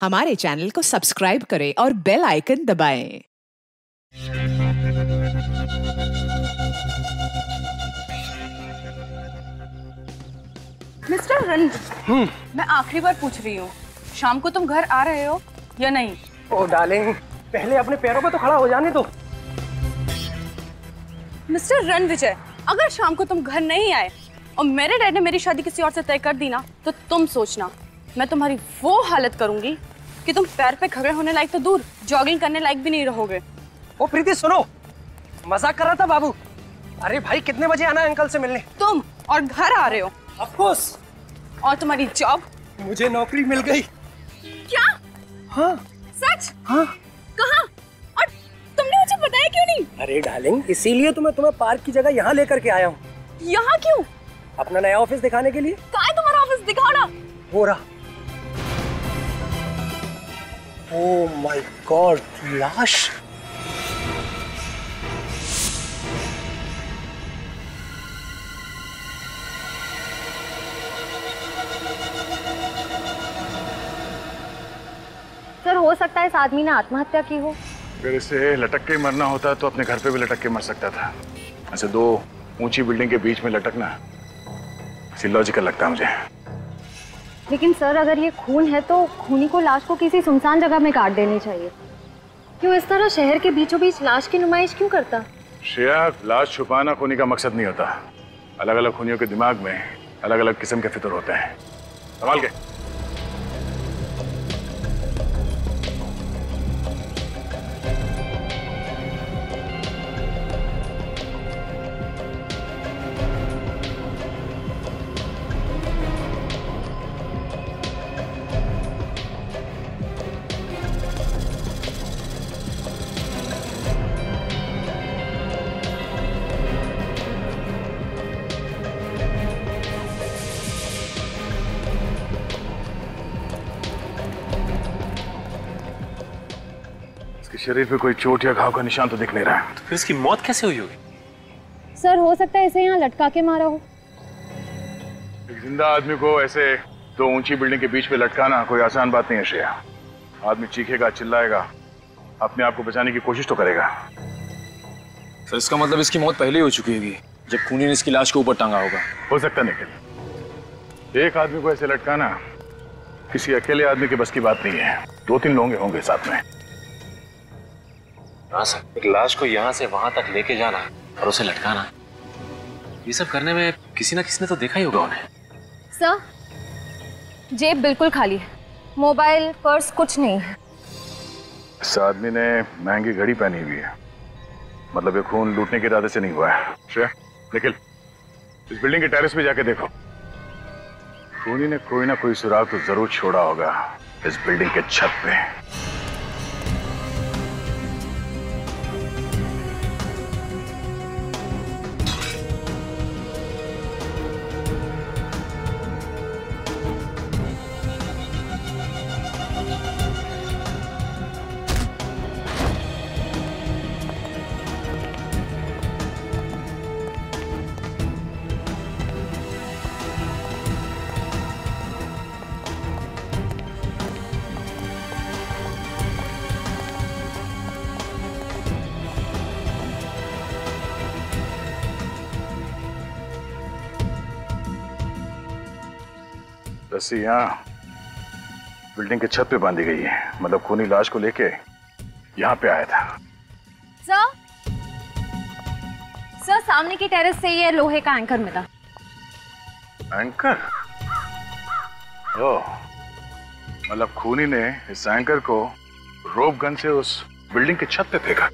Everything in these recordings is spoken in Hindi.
हमारे चैनल को सब्सक्राइब करें और बेल आइकन दबाएं। मिस्टर रंजन, मैं आखिरी बार पूछ रही हूँ, शाम को तुम घर आ रहे हो या नहीं? ओ डार्लिंग, पहले अपने पैरों पे तो खड़ा हो जाने दो। मिस्टर रणविजय, अगर शाम को तुम घर नहीं आए और मेरे डैड ने मेरी शादी किसी और से तय कर दी ना, तो तुम सोचना मैं तुम्हारी वो हालत करूंगी कि तुम पैर पे खड़े होने लायक तो दूर, जॉगिंग करने लायक भी नहीं रहोगे। ओ प्रीति सुनो, मजाक कर रहा था बाबू। अरे भाई, कितने बजे आना है अंकल से मिलने? तुम और घर आ रहे हो? Of course. और तुम्हारी जॉब? मुझे नौकरी मिल गई। क्या? हाँ। सच? हाँ। कहाँ? और तुमने मुझे बताया क्यों नहीं? अरे डार्लिंग, इसीलिए तो मैं तुम्हें पार्क की जगह यहाँ लेकर के आया हूँ। यहाँ क्यों? अपना नया ऑफिस दिखाने के लिए। कहाँ है तुम्हारा ऑफिस? दिखाओ ना। हो रहा। ओह माय गॉड, लाश। सर, हो सकता है इस आदमी ने आत्महत्या की हो। अगर इसे लटक के मरना होता तो अपने घर पे भी लटक के मर सकता था। ऐसे दो ऊंची बिल्डिंग के बीच में लटकना लॉजिकल लगता है मुझे। लेकिन सर, अगर ये खून है तो खूनी को लाश को किसी सुनसान जगह में काट देनी चाहिए। क्यों इस तरह शहर के बीचों बीच लाश की नुमाइश क्यों करता? श्रेया, लाश छुपाना खूनी का मकसद नहीं होता। अलग अलग खूनियों के दिमाग में अलग अलग किस्म के फितर होते हैं। संभाल के। शरीर पे कोई चोट या घाव का निशान तो दिख नहीं रहा है। तो फिर इसकी मौत कैसे हुई होगी? सर, हो सकता है इसे यहाँ लटका के मारा हो। एक जिंदा आदमी को ऐसे दो ऊंची बिल्डिंग के बीच में लटकाना कोई आसान बात नहीं है श्रेया। आदमी चीखेगा, चिल्लाएगा, अपने आप को बचाने की कोशिश तो करेगा। सर, इसका मतलब इसकी मौत पहले ही हो चुकी होगी, जब खूनी ने इसकी लाश को ऊपर टांगा होगा। हो सकता निखिल, एक आदमी को ऐसे लटकाना किसी अकेले आदमी के बस की बात नहीं है। दो तीन लोग होंगे साथ में। हाँ सर, एक लाश को यहाँ से वहां तक लेके जाना और उसे लटकाना, ये सब करने में किसी ना किसी ने तो देखा ही होगा उन्हें। सर, जेब बिल्कुल खाली है, मोबाइल, पर्स कुछ नहीं है। इस आदमी ने महंगी घड़ी पहनी हुई है, मतलब ये खून लूटने के इरादे से नहीं हुआ है। श्रेया, निखिल, इस बिल्डिंग के टेरेस पे जाके देखो। खूनी ने कोई ना कोई सुराग तो जरूर छोड़ा होगा इस बिल्डिंग के छत पे। रस्सी यहाँ बिल्डिंग के छत पे बांधी गई है, मतलब खूनी लाश को लेके यहाँ पे आया था। सर, सामने की टेरेस से ये लोहे का एंकर मिला। एंकर? ओह, मतलब खूनी ने इस एंकर को रोप गन से उस बिल्डिंग के छत पे फेंका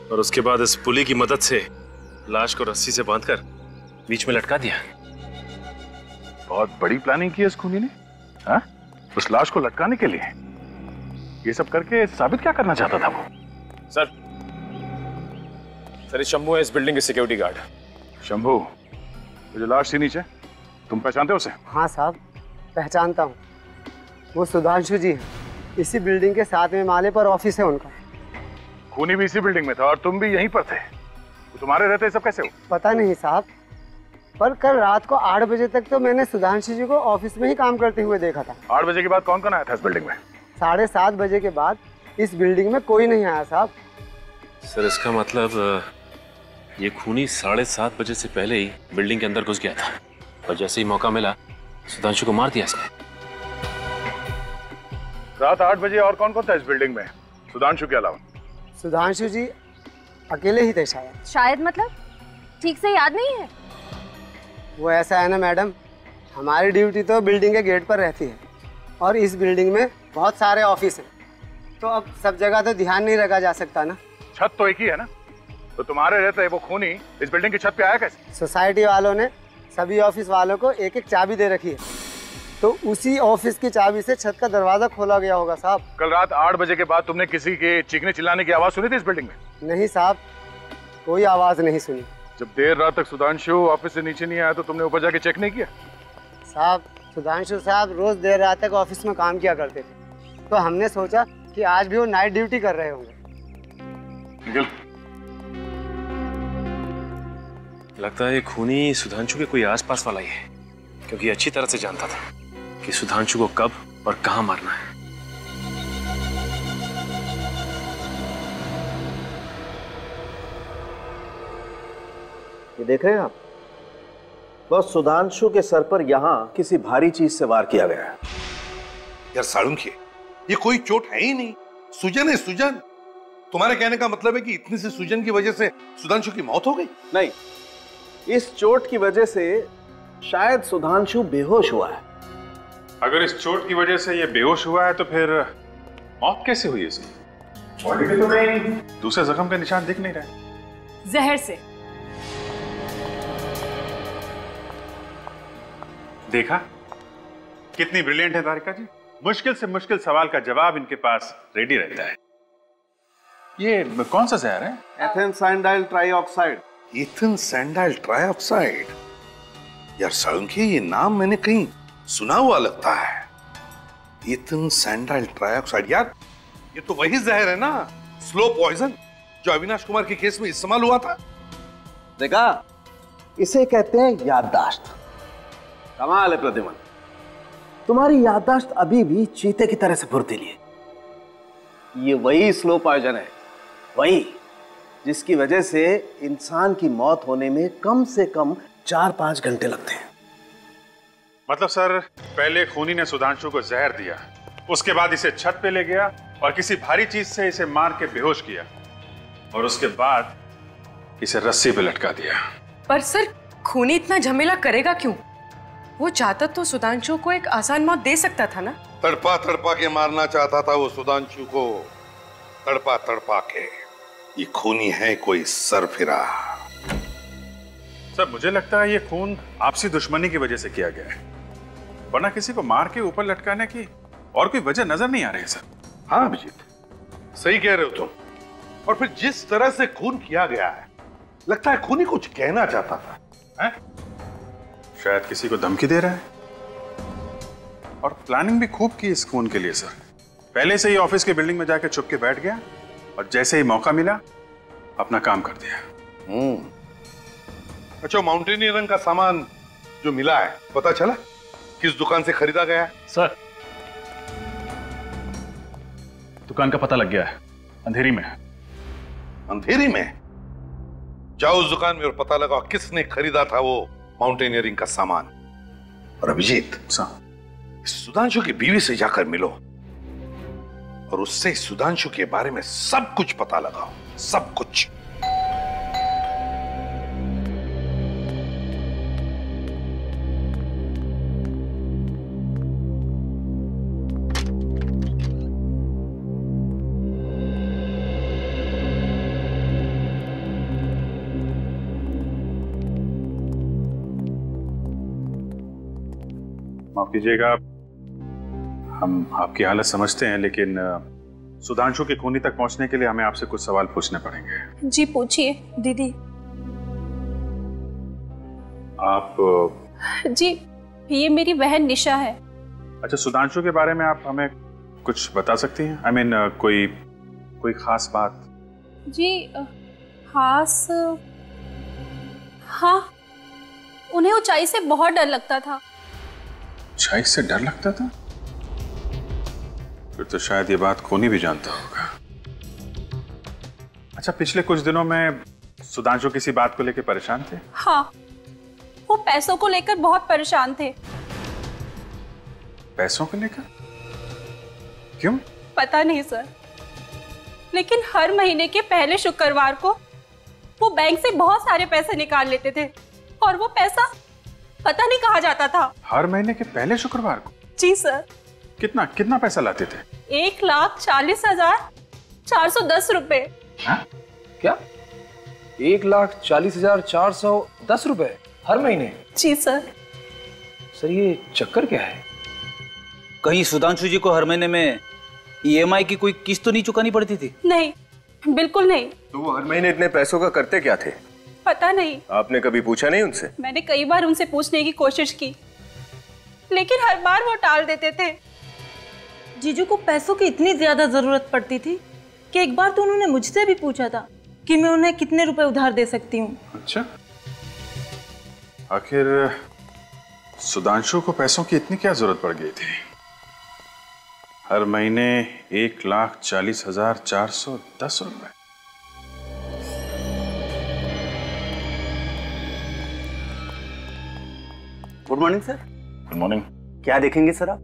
और उसके बाद इस पुली की मदद से लाश को रस्सी से बांधकर बीच में लटका दिया। बहुत बड़ी प्लानिंग की है इस खूनी ने, हाँ? उस लाश को लटकाने के लिए। ये सब करके साबित क्या करना चाहता था वो? सर, ये शंभू है, इस बिल्डिंग के सिक्योरिटी गार्ड। शंभू, वो जो लाश थी नीचे, तुम पहचानते हो उसे? हाँ साहब, पहचानता हूँ। वो सुधांशु जी है, इसी बिल्डिंग के 7वें माले पर ऑफिस है उनका। खूनी भी इसी बिल्डिंग में था और तुम भी यहीं पर थे। तो तुम्हारे रहते सब कैसे हो? पता नहीं साहब, पर कल रात को 8 बजे तक तो मैंने सुधांशु जी को ऑफिस में ही काम करते हुए देखा था। 8 बजे के बाद कौन कौन आया था इस बिल्डिंग में? 7:30 बजे के बाद इस बिल्डिंग में कोई नहीं आया साहब। सर इसका मतलब ये खूनी 7:30 बजे से पहले ही बिल्डिंग के अंदर घुस गया था और जैसे ही मौका मिला सुधांशु को मार दिया इसने। रात 8 बजे और कौन कौन था इस बिल्डिंग में सुधांशु के अलावा? सुधांशु जी अकेले ही थे शायद। शायद मतलब ठीक से याद नहीं है। वो ऐसा है ना मैडम, हमारी ड्यूटी तो बिल्डिंग के गेट पर रहती है और इस बिल्डिंग में बहुत सारे ऑफिस हैं, तो अब सब जगह तो ध्यान नहीं रखा जा सकता ना। छत तो एक ही है ना, तो तुम्हारे रहते वो खूनी इस बिल्डिंग की छत पे आया कैसे? सोसाइटी वालों ने सभी ऑफिस वालों को एक एक चाबी दे रखी है, तो उसी ऑफिस की चाबी से छत का दरवाजा खोला गया होगा साहब। कल रात 8 बजे के बाद तुमने किसी के चीखने चिल्लाने की आवाज सुनी थी इस बिल्डिंग में? नहीं साहब, कोई आवाज नहीं सुनी। जब देर रात तक सुधांशु ऑफिस से नीचे नहीं आया तो तुमने ऊपर जाके चेक नहीं किया? साहब सुधांशु साहब रोज देर रात तक ऑफिस में काम किया करते थे, तो हमने सोचा कि आज भी वो नाइट ड्यूटी कर रहे होंगे। निकल। लगता है ये खूनी सुधांशु के कोई आसपास वाला ही है, क्योंकि अच्छी तरह से जानता था कि सुधांशु को कब और कहां मारना है। ये देख रहे हैं आप, बस सुधांशु के सर पर यहां किसी भारी चीज से वार किया गया है। यार साळुंखे, ये कोई चोट है ही नहीं, सूजन है सूजन। तुम्हारे कहने का मतलब है कि इतनी सी सूजन की वजह से सुधांशु की मौत हो गई? नहीं, इस चोट की वजह से शायद सुधांशु बेहोश हुआ है। अगर इस चोट की वजह से ये बेहोश हुआ है तो फिर मौत कैसे हुई इसकी? बॉडी पे तो कहीं दूसरे जख्म के निशान दिख नहीं रहे। जहर से। देखा कितनी ब्रिलियंट है तारिका जी, मुश्किल से मुश्किल सवाल का जवाब इनके पास रेडी रहता है। ये कौन सा जहर है? एथेन सैंडाइल ट्राइऑक्साइड। एथेन सैंडाइल ट्राइऑक्साइड? यार साळुंखे, ये नाम मैंने कहीं सुना हुआ लगता है। एथेन सैंडाइल ट्राइऑक्साइड, यार ये तो वही जहर है ना, स्लो पॉइजन, जो अविनाश कुमार के केस में इस्तेमाल हुआ था। देखा, इसे कहते हैं याददाश्त। कमाल है प्रद्युमन, तुम्हारी याददाश्त अभी भी चीते की तरह से फुर्तीली है। ये वही स्लो पॉइजन है, वही जिसकी वजह से इंसान की मौत होने में कम से कम 4-5 घंटे लगते हैं। मतलब सर, पहले खूनी ने सुधांशु को जहर दिया, उसके बाद इसे छत पे ले गया और किसी भारी चीज से इसे मार के बेहोश किया और उसके बाद इसे रस्सी पे लटका दिया। पर सर, खूनी इतना झमेला करेगा क्यों? वो चाहता तो सुधांशु को एक आसान मौत दे सकता था ना। तड़पा तड़पा के मारना चाहता था वो सुधांशु को, तड़पा तड़पा के। ये खूनी है कोई सरफिरा। सर, मुझे लगता है ये खून आपसी दुश्मनी की वजह से किया गया है, वरना किसी को मार के ऊपर लटकाने की और कोई वजह नजर नहीं आ रही है सर। हाँ अभिजीत, सही कह रहे हो तुम। और फिर जिस तरह से खून किया गया है, लगता है खूनी कुछ कहना चाहता था, है? शायद किसी को धमकी दे रहा है। और प्लानिंग भी खूब की इस खून के लिए सर। पहले से ही ऑफिस के बिल्डिंग में जाकर छुप के बैठ गया और जैसे ही मौका मिला अपना काम कर दिया। अच्छा, माउंटेनियरिंग का सामान जो मिला है, पता चला किस दुकान से खरीदा गया है? सर, दुकान का पता लग गया है, अंधेरी में। अंधेरी में? जाओ उस दुकान में और पता लगाओ किसने खरीदा था वो माउंटेनियरिंग का सामान। और अभिजीत, सुधांशु की बीवी से जाकर मिलो और उससे सुधांशु के बारे में सब कुछ पता लगाओ, सब कुछ। माफ कीजिएगा, हम आपकी हालत समझते हैं, लेकिन सुधांशु के खूनी तक पहुंचने के लिए हमें आपसे कुछ सवाल पूछने पड़ेंगे। जी पूछिए दीदी। आप? जी, ये मेरी बहन निशा है। अच्छा, सुधांशु के बारे में आप हमें कुछ बता सकती हैं? I mean, कोई खास बात? जी खास, हाँ उन्हें ऊंचाई से बहुत डर लगता था। ऊंचाई से डर लगता था? फिर तो शायद ये बात खूनी भी जानता होगा। अच्छा, पिछले कुछ दिनों में सुधांशु किसी बात को लेकर परेशान थे? हाँ, वो पैसों को लेकर बहुत परेशान थे। पैसों को लेकर? क्यों? पता नहीं सर, लेकिन हर महीने के पहले शुक्रवार को वो बैंक से बहुत सारे पैसे निकाल लेते थे और वो पैसा पता नहीं कहाँ जाता था। हर महीने के पहले शुक्रवार को? जी सर। कितना कितना पैसा लाते थे? 1,40,410 रुपए। हाँ? क्या 1,40,410 रुपए हर महीने? जी सर। सर ये चक्कर क्या है? कहीं सुधांशु जी को हर महीने में EMI की कोई किस्त तो नहीं चुकानी पड़ती थी? नहीं, बिल्कुल नहीं। तो वो हर महीने इतने पैसों का करते क्या थे? पता नहीं। आपने कभी पूछा नहीं उनसे? मैंने कई बार उनसे पूछने की कोशिश की, लेकिन हर बार वो टाल देते थे। जीजू को पैसों की इतनी ज्यादा जरूरत पड़ती थी कि एक बार तो उन्होंने मुझसे भी पूछा था कि मैं उन्हें कितने रुपए उधार दे सकती हूँ। अच्छा, आखिर सुधांशु को पैसों की इतनी क्या जरूरत पड़ गई थी? हर महीने 1,40,410 रुपए। Good morning sir. Good morning. क्या देखेंगे सर आप?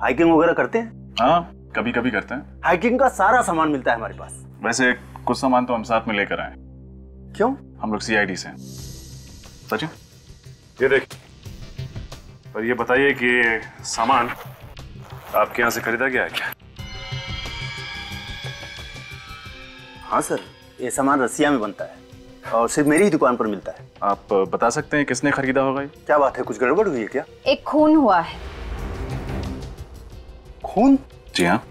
हाइकिंग वगैरह करते हैं? हाँ, कभी कभी करते हैं। हाइकिंग का सारा सामान मिलता है हमारे पास। वैसे कुछ सामान तो हम साथ में लेकर आए। क्यों? हम लोग CID से हैं। सचिन, ये देख। पर ये बताइए कि ये सामान आपके यहाँ से खरीदा गया है क्या? हाँ सर, ये सामान रसिया में बनता है और सिर्फ मेरी ही दुकान पर मिलता है। आप बता सकते हैं किसने खरीदा होगा ये? क्या बात है, कुछ गड़बड़ हुई है क्या? एक खून हुआ है। खून? जी हाँ,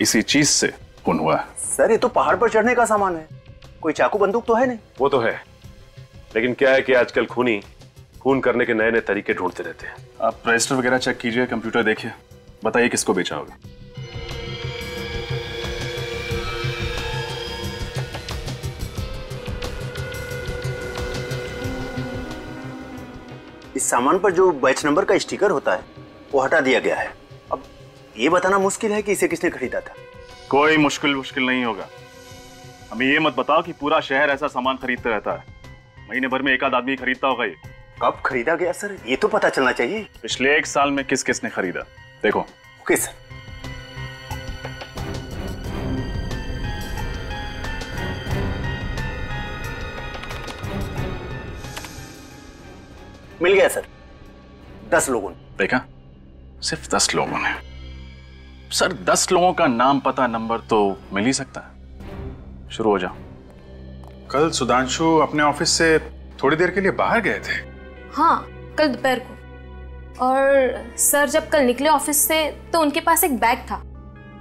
इसी चीज से खून हुआ है। सर ये तो पहाड़ पर चढ़ने का सामान है, कोई चाकू बंदूक तो है नहीं। वो तो है, लेकिन क्या है कि आजकल खूनी खून करने के नए नए तरीके ढूंढते रहते हैं। आप रजिस्टर वगैरह चेक कीजिए, कंप्यूटर देखिए, बताइए किसको बेचा होगा। इस सामान पर जो बैच नंबर का स्टिकर होता है वो हटा दिया गया है। अब ये बताना मुश्किल है कि इसे किसने खरीदा था। कोई मुश्किल नहीं होगा। हमें ये मत बताओ कि पूरा शहर ऐसा सामान खरीदता रहता है। महीने भर में एक आध आदमी खरीदता होगा। ये कब खरीदा गया सर, ये तो पता चलना चाहिए। पिछले 1 साल में किस किसने खरीदा, देखो। Okay sir. मिल गया सर, 10 लोगों ने। देखा, सिर्फ 10 लोगों ने। सर 10 लोगों का नाम पता नंबर तो मिल ही सकता है। शुरू हो जाओ। कल सुधांशु अपने ऑफिस से थोड़ी देर के लिए बाहर गए थे। हाँ, कल दोपहर को। और सर जब कल निकले ऑफिस से तो उनके पास एक बैग था,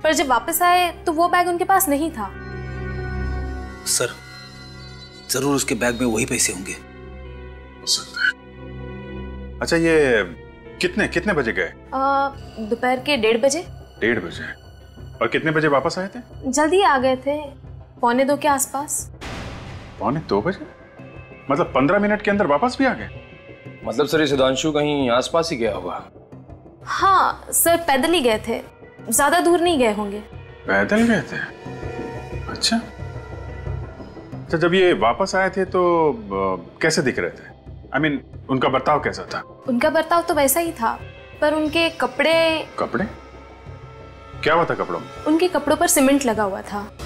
पर जब वापस आए तो वो बैग उनके पास नहीं था। सर जरूर उसके बैग में वही पैसे होंगे। हो सकता है। अच्छा, ये कितने बजे गए? दोपहर के 1:30 बजे। 1:30 बजे। और कितने बजे वापस आए थे? जल्दी आ गए थे, 1:45 के आसपास। 1:45 बजे? मतलब 15 मिनट के अंदर वापस भी आ गए? मतलब सर ये सुधांशु कहीं आसपास ही गया होगा। हाँ सर, पैदल ही गए थे, ज्यादा दूर नहीं गए होंगे। पैदल गए थे? अच्छा, जब ये वापस आए थे तो कैसे दिख रहे थे? I mean, उनका बर्ताव कैसा था? उनका बर्ताव तो वैसा ही था, पर उनके कपड़े क्या हुआ था कपड़ों में? उनके कपड़ों पर सीमेंट लगा हुआ था।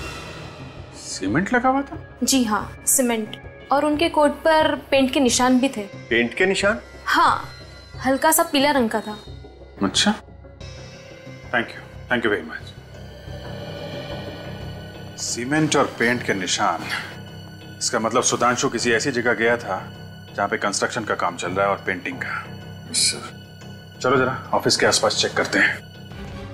सीमेंट लगा हुआ था? जी हाँ, सीमेंट। और उनके कोट पर पेंट के निशान भी थे। पेंट के निशान? हाँ, हल्का सा पीला रंग का था। अच्छा, thank you very much. Cement और पेंट के निशान, इसका मतलब सुधांशु किसी ऐसी जगह गया था जहाँ पे कंस्ट्रक्शन का काम चल रहा है और पेंटिंग का। चलो जरा ऑफिस के आसपास चेक करते हैं।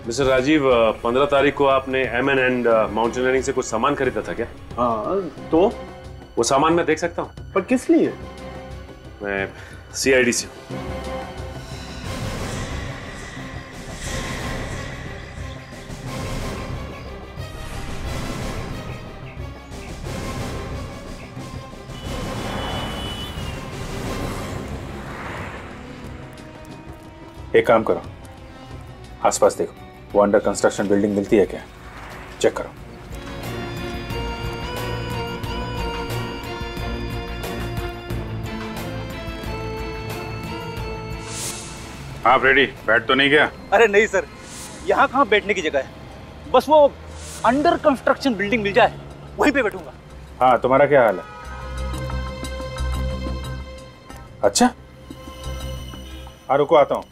मिस्टर राजीव, 15 तारीख को आपने M&N एंड माउंटेनियरिंग से कुछ सामान खरीदा था क्या? हाँ, तो वो सामान मैं देख सकता हूँ? पर किस लिए? मैं CID से हूँ। एक काम करो, आसपास देखो, वो अंडर कंस्ट्रक्शन बिल्डिंग मिलती है क्या, चेक करो। आप रेडी? बैठ तो नहीं गया? अरे नहीं सर, यहाँ कहाँ बैठने की जगह है, बस वो अंडर कंस्ट्रक्शन बिल्डिंग मिल जाए वहीं पे बैठूंगा। हाँ, तुम्हारा क्या हाल है? अच्छा, हाँ रुको, आता हूं।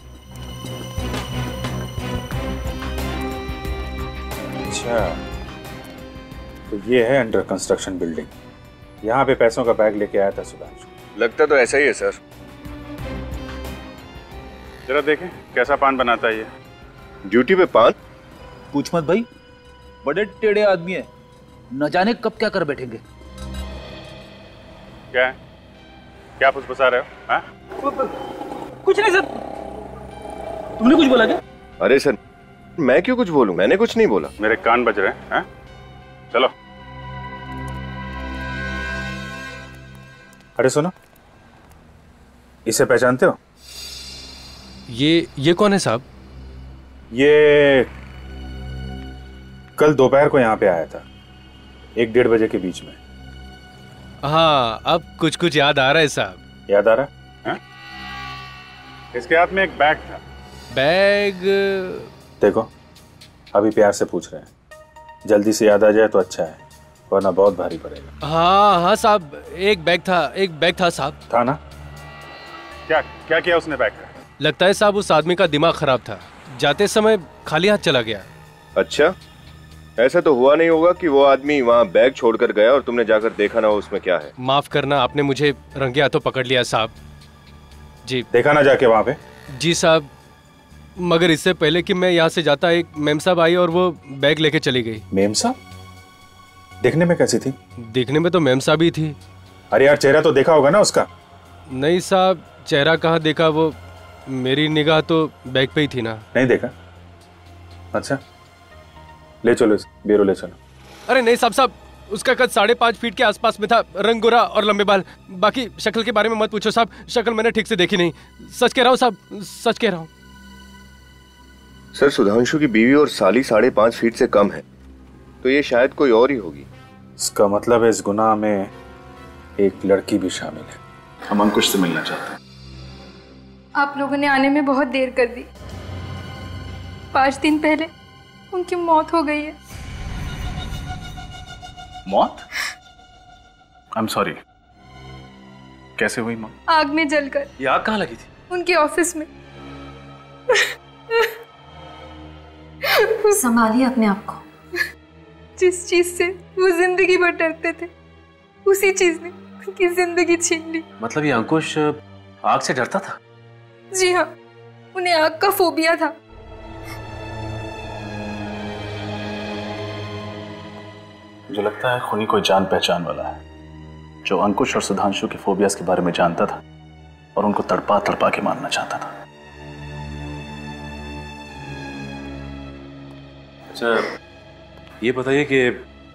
अच्छा, तो ये है अंडर कंस्ट्रक्शन बिल्डिंग, यहाँ पे पैसों का बैग लेके आया था सुधांशु। लगता तो ऐसा ही है सर। जरा देखें कैसा पान बनाता है ये। ड्यूटी पे पान? पूछ मत भाई, बड़े टेढ़े आदमी है, न जाने कब क्या कर बैठेंगे। क्या है? क्या फुसफुसा रहे हो? हाँ? कुछ नहीं सर। तुमने कुछ बोला क्या? अरे सर, मैं क्यों कुछ बोलूं? मैंने कुछ नहीं बोला। मेरे कान बज रहे हैं। हाँ? चलो। अरे सुनो, इसे पहचानते हो? ये कौन है साहब? ये कल दोपहर को यहाँ पे आया था, 1-1:30 बजे के बीच में। हाँ, अब कुछ कुछ याद आ रहा है साहब। याद आ रहा है? हाँ? इसके हाथ में एक बैग था। बैग? देखो, अभी प्यार से पूछ रहे हैं, जल्दी से याद आ जाए तो अच्छा है, वरना बहुत भारी पड़ेगा। हाँ हाँ साहब, एक बैग था साहब। था ना? क्या किया उसने बैग का? लगता है साहब उस आदमी का दिमाग खराब था, जाते समय खाली हाथ चला गया। अच्छा, ऐसा तो हुआ नहीं होगा कि वो आदमी वहाँ बैग छोड़कर गया और तुमने जाकर देखा ना हो उसमें क्या है। माफ करना, आपने मुझे रंगे हाथों पकड़ लिया साहब। जी। देखा ना जाके वहाँ पे? जी साहब, मगर इससे पहले कि मैं यहाँ से जाता, एक मेम साहब आई और वो बैग लेके चली गई। मेम साहब? देखने में कैसी थी? देखने में तो मेम साहब ही थी। अरे यार, चेहरा तो देखा होगा ना उसका? नहीं साहब, चेहरा कहाँ देखा, वो मेरी निगाह तो बैग पे ही थी ना। नहीं देखा? अच्छा, ले चलो, ब्यूरो ले चलो। अरे नहीं साहब, उसका कद 5.5 फीट के आसपास में था, रंग गोरा और लंबे बाल। बाकी शक्ल के बारे में मत पूछो साहब, शक्ल मैंने ठीक से देखी नहीं। सच कह रहा हूँ साहब, सच कह रहा हूँ। सर, सुधांशु की बीवी और साली 5.5 फीट से कम है, तो ये शायद कोई और ही होगी। इसका मतलब है इस गुनाह में एक लड़की भी शामिल है। हम अंकुश से मिलना चाहते हैं। आप लोगों ने आने में बहुत देर कर दी। 5 दिन पहले उनकी मौत हो गई है। मौत? I am sorry. कैसे हुई मौत? आग में जलकर। ये आग कहाँ लगी थी? उनके ऑफिस में। संभालिए अपने आप को। जिस चीज से वो जिंदगी भर डरते थे, उसी चीज ने उनकी जिंदगी छीन ली। मतलब ये अंकुश आग से डरता था? जी हाँ, उन्हें आग का फोबिया था। मुझे लगता है खूनी कोई जान पहचान वाला है, जो अंकुश और सुधांशु के फोबियास के बारे में जानता था और उनको तड़पा तड़पा के मारना चाहता था। अच्छा, ये बताइए कि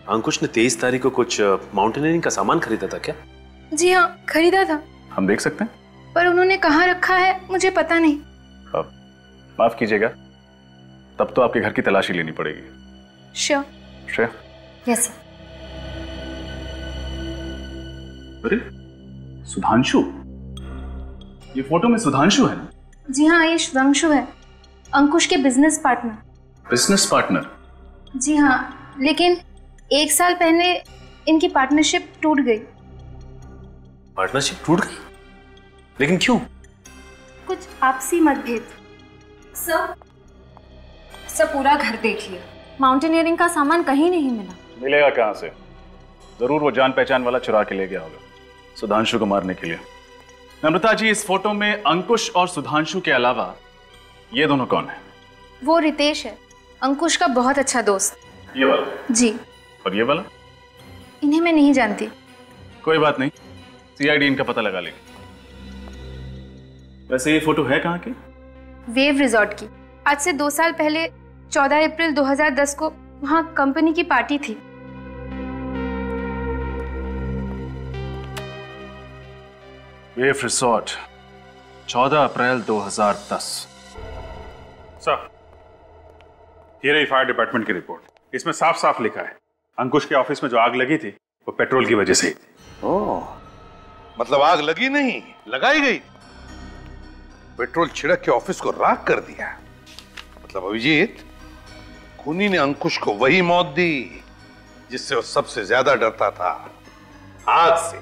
अंकुश ने 23 तारीख को कुछ माउंटेनियरिंग का सामान खरीदा था क्या? जी हाँ, खरीदा था। हम देख सकते हैं? पर उन्होंने कहाँ रखा है मुझे पता नहीं। माफ कीजिएगा, तब तो आपके घर की तलाशी लेनी पड़ेगी। श्योर। श्योर? Yes sir. अरे सुधांशु, ये फोटो में सुधांशु है ना? जी हाँ, ये सुधांशु है, अंकुश के बिजनेस पार्टनर। Business partner? जी हाँ, लेकिन 1 साल पहले इनकी पार्टनरशिप टूट गई। पार्टनरशिप टूट गई? लेकिन क्यों? कुछ आपसी मतभेद। सर पूरा घर देख लिया, माउंटेनियरिंग का सामान कहीं नहीं मिला। मिलेगा कहाँ से? जरूर वो जान पहचान वाला चुरा के ले गया होगा सुधांशु को मारने के लिए। नम्रता जी, इस फोटो में अंकुश और सुधांशु के अलावा ये दोनों कौन है? वो रितेश है, अंकुश का बहुत अच्छा दोस्त। ये वाला? जी। और ये वाला? इन्हें मैं नहीं जानती। कोई बात नहीं, सीआईडी इनका पता लगा लेगी। वैसे ये फोटो है कहाँ की? वेव रिजॉर्ट की। आज से 2 साल पहले 14 अप्रैल 2010 को वहाँ कंपनी की पार्टी थी। वेव रिजॉर्ट, 14 अप्रैल 2010। सर, ये रही फायर डिपार्टमेंट की रिपोर्ट। इसमें साफ साफ लिखा है अंकुश के ऑफिस में जो आग लगी थी वो पेट्रोल की वजह से ही थी। ओह, मतलब आग लगी नहीं, लगाई गई। पेट्रोल छिड़क के ऑफिस को राख कर दिया। मतलब अभिजीत, खूनी ने अंकुश को वही मौत दी जिससे वो सबसे ज्यादा डरता था, आग से।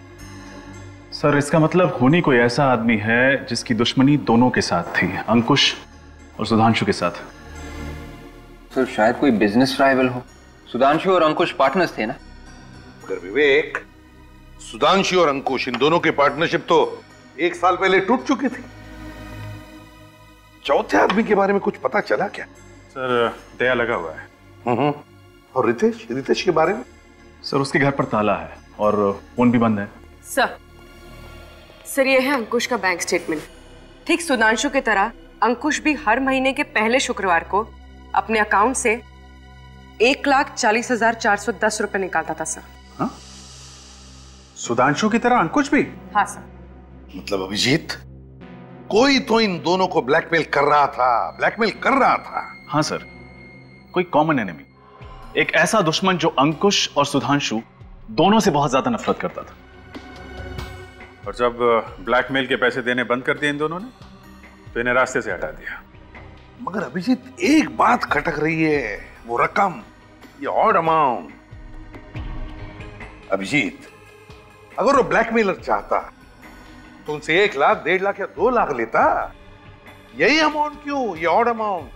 सर, इसका मतलब खूनी कोई ऐसा आदमी है जिसकी दुश्मनी दोनों के साथ थी, अंकुश और सुधांशु के साथ। सर, शायद कोई बिजनेस राइवल हो। सुधांशु और अंकुश पार्टनर्स थे ना? मगर विवेक, सुधांशु और अंकुश इन दोनों की पार्टनरशिप तो 1 साल पहले टूट चुकी थी। चौथे आदमी के बारे में कुछ पता चला क्या? सर, दया लगा हुआ है। और रितेश के बारे में? सर, उसके घर पर ताला है और फोन भी बंद है। सर, ये है अंकुश का बैंक स्टेटमेंट। ठीक सुधांशु की तरह अंकुश भी हर महीने के पहले शुक्रवार को अपने अकाउंट से 1,40,410 रुपए निकालता था सर। हाँ? सुधांशु की तरह अंकुश भी? हाँ सर। मतलब अभिजीत, कोई तो इन दोनों को ब्लैकमेल कर रहा था। हाँ सर, कोई कॉमन एनिमी, एक ऐसा दुश्मन जो अंकुश और सुधांशु दोनों से बहुत ज्यादा नफरत करता था। और जब ब्लैकमेल के पैसे देने बंद कर दिए इन दोनों ने, तो इन्हें रास्ते से हटा दिया। मगर अभिजीत, एक बात खटक रही है, वो रकम, ये ऑड अमाउंट। अभिजीत, अगर वो ब्लैकमेलर चाहता तो उनसे 1 लाख, 1.5 लाख या 2 लाख लेता। यही अमाउंट क्यों, ये ऑड अमाउंट,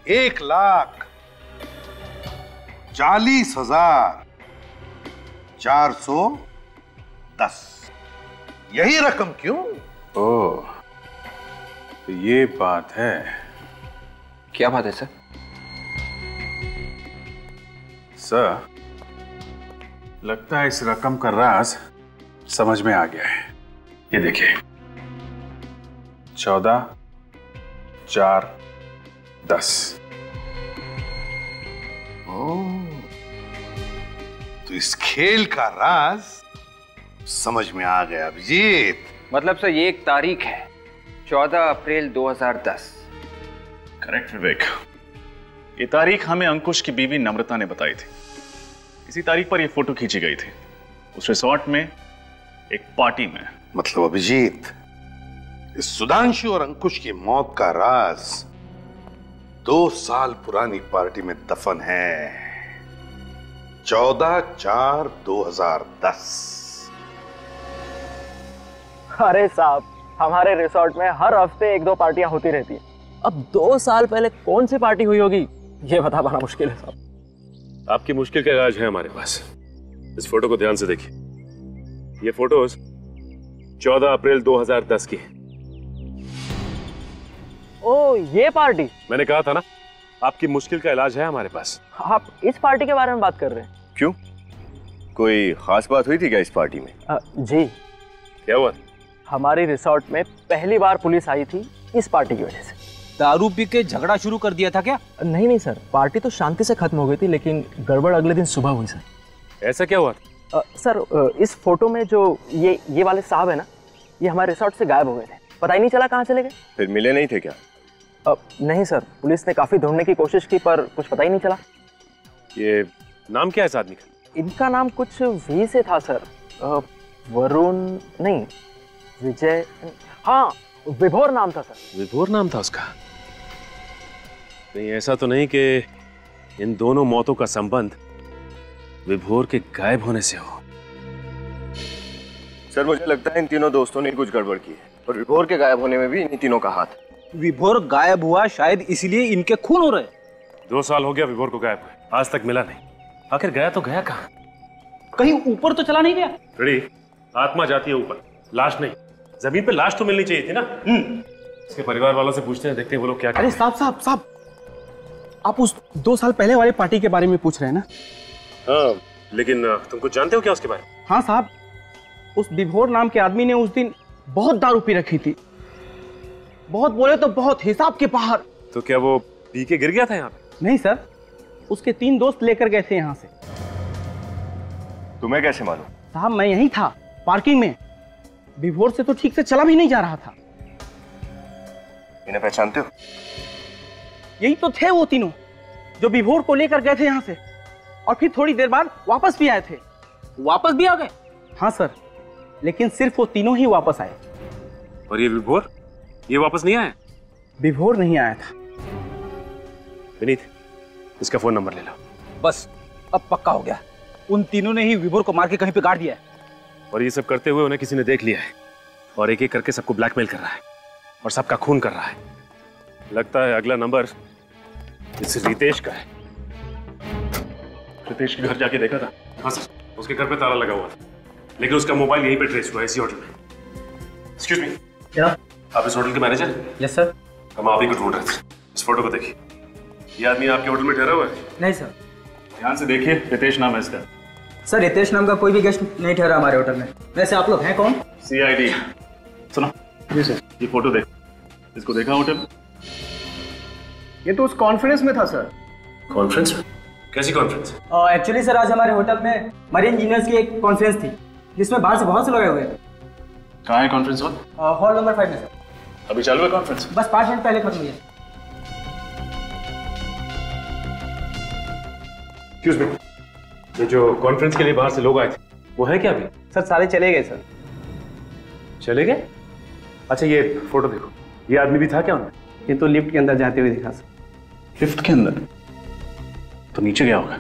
1,40,410, यही रकम क्यों? ओह, तो ये बात है। क्या बात है सर? सर, लगता है इस रकम का राज समझ में आ गया है। ये देखिए, 14,410। तो इस खेल का राज समझ में आ गया अभिजीत। मतलब सर, ये एक तारीख है, 14 अप्रैल 2010। करेक्ट विवेक, ये तारीख हमें अंकुश की बीवी नम्रता ने बताई थी। इसी तारीख पर ये फोटो खींची गई थी, उस रिसोर्ट में, एक पार्टी में। मतलब अभिजीत, इस सुधांशु और अंकुश की मौत का राज 2 साल पुरानी पार्टी में दफन है। 14/4/2010। अरे साहब, हमारे रिसोर्ट में हर हफ्ते 1-2 पार्टियां होती रहती हैं। अब 2 साल पहले कौन सी पार्टी हुई होगी, ये बता पाना मुश्किल है साहब। आपकी मुश्किल का इलाज है हमारे पास। इस फोटो को ध्यान से देखिए। ये फोटोज 14 अप्रैल 2010 की है। ओ, ये पार्टी? मैंने कहा था ना, आपकी मुश्किल का इलाज है हमारे पास। आप इस पार्टी के बारे में बात कर रहे हैं? क्यों, कोई खास बात हुई थी क्या इस पार्टी में? जी। क्या हुआ? हमारे रिसोर्ट में पहली बार पुलिस आई थी इस पार्टी की वजह से। दारू पी के झगड़ा शुरू कर दिया था क्या? नहीं सर, पार्टी तो शांति से खत्म हो गई थी, लेकिन गड़बड़ अगले दिन सुबह हुई सर। ऐसा क्या हुआ? सर, इस फोटो में जो ये वाले साहब है ना, ये हमारे रिसोर्ट से गायब हो गए थे। पता ही नहीं चला कहाँ चले गए। फिर मिले नहीं थे क्या? नहीं सर, पुलिस ने काफी ढूंढने की कोशिश की पर कुछ पता ही नहीं चला। ये नाम क्या है इस आदमी का? इनका नाम कुछ वी से था सर। वरुण नहीं, विजय, हाँ विभोर नाम था सर। विभोर नाम था उसका? नहीं, ऐसा तो नहीं कि इन दोनों मौतों का संबंध विभोर के गायब होने से हो? सर, मुझे लगता है इन तीनों दोस्तों ने कुछ गड़बड़ की है और विभोर के गायब होने में भी इन तीनों का हाथ है। विभोर गायब हुआ शायद इसलिए इनके खून हो रहे। 2 साल हो गया विभोर को गायब हुए, आज तक मिला नहीं। आखिर गया तो गया कहाँ? कहीं ऊपर तो चला नहीं गया? आत्मा जाती है ऊपर, लाश नहीं। जमीन पे लाश तो मिलनी चाहिए थी ना। इसके परिवार वालों से पूछते हैं, देखते हैं वो लोग क्या कहते हैं। अरे साहब, आप उस 2 साल पहले वाली पार्टी के बारे में पूछ रहे हैं ना? हाँ, लेकिन तुम कुछ जानते हो क्या उसके बारे में? हाँ साहब, उस विभोर नाम के आदमी ने उस दिन बहुत दारू पी रखी थी। बहुत बोले तो बहुत, हिसाब के बाहर। तो क्या वो पी के गिर गया था यहाँ पे? नहीं सर, उसके 3 दोस्त लेकर गए थे यहाँ से। तुम्हें कैसे मालूम? साहब, मैं यहीं था पार्किंग में। विभोर से तो ठीक से चला भी नहीं जा रहा था। इन्हें पहचानते हो? यही तो थे वो तीनों जो विभोर को लेकर गए थे यहाँ से, और फिर थोड़ी देर बाद वापस भी आए थे। वापस भी आ गए? हाँ सर, लेकिन सिर्फ वो तीनों ही वापस आए। और ये विभोर, ये वापस नहीं आया? विभोर नहीं आया था। विनीत, इसका फोन नंबर ले लो। बस अब पक्का हो गया, उन तीनों ने ही विभोर को मार के कहीं पे गाड़ दिया है। और ये सब करते हुए उन्हें किसी ने देख लिया है और एक एक करके सबको ब्लैकमेल कर रहा है और सबका खून कर रहा है। लगता है अगला नंबर इस रितेश का है। रितेश के घर जाके देखा था? हाँ सर, उसके घर पे ताला लगा हुआ था, लेकिन उसका मोबाइल यहीं पे ट्रेस हुआ है, इसी होटल में। एक्सक्यूज मी, क्या आप इस होटल के मैनेजर हैं? Yes sir. हम आप ही को ढूंढ रहे थे। इस फोटो को देखिए, ये आदमी आपके होटल में ठहरा हुआ है? नहीं सर। ध्यान से देखिए, रितेश नाम है इसका। सर रितेश नाम का कोई भी गेस्ट नहीं ठहरा हमारे होटल में। वैसे आप लोग हैं कौन? CID। सुनो जी सर, ये फोटो देख, इसको देखा होटल में? ये तो उस कॉन्फ्रेंस में था सर। कॉन्फ्रेंस में? कैसी कॉन्फ्रेंस? एक्चुअली सर आज हमारे होटल में मरीन इंजीनियर्स की एक कॉन्फ्रेंस थी, जिसमें बाहर से बहुत से लोग आए हुए थे। कहाँ है कॉन्फ्रेंस हॉल? हॉल नंबर 5 में सर। अभी चालू है कॉन्फ्रेंस? बस 5 मिनट पहले खत्म हुई है। एक्सक्यूज मी, ये जो कॉन्फ्रेंस के लिए बाहर से लोग आए थे, वो है क्या अभी? सर सारे चले गए सर। चले गए? अच्छा ये फोटो देखो, ये आदमी भी था क्या उनमें? ये तो लिफ्ट के अंदर जाते हुए दिखा सर। लिफ्ट के अंदर? तो नीचे गया होगा।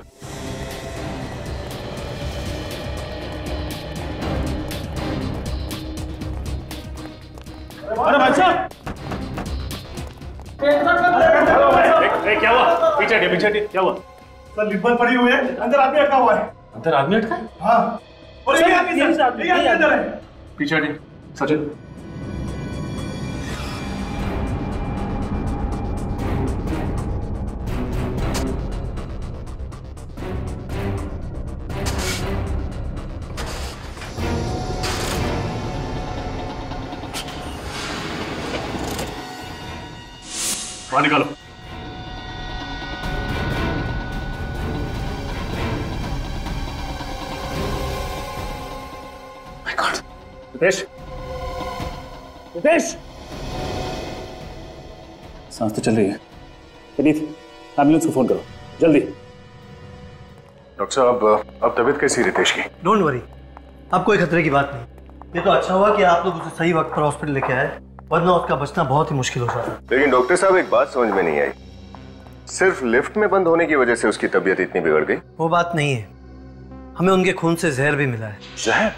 अरे भाई साहब, क्या हुआ? पीछे हटिए, क्या हुआ? सर लिफ्ट पड़ी हुई है, अंदर आदमी अटका हुआ है। अंदर आदमी अटका है? हाँ, और ये आदमी अंदर है। पीछे हटिए, सचिन। बाहर निकालो। रितेश, रितेश, सांस तो चल रही है। विनीत, एम्बुलेंस को फोन करो जल्दी। डॉक्टर साहब, अब तबीयत कैसी है रितेश की? डोंट वरी, अब कोई खतरे की बात नहीं। ये तो अच्छा हुआ कि आप लोग उसे सही वक्त पर हॉस्पिटल लेके आए, वरना उसका बचना बहुत ही मुश्किल हो जाता। लेकिन डॉक्टर साहब एक बात समझ में नहीं आई, सिर्फ लिफ्ट में बंद होने की वजह से उसकी तबीयत इतनी बिगड़ गई? वो बात नहीं है, हमें उनके खून से जहर भी मिला है। जहर?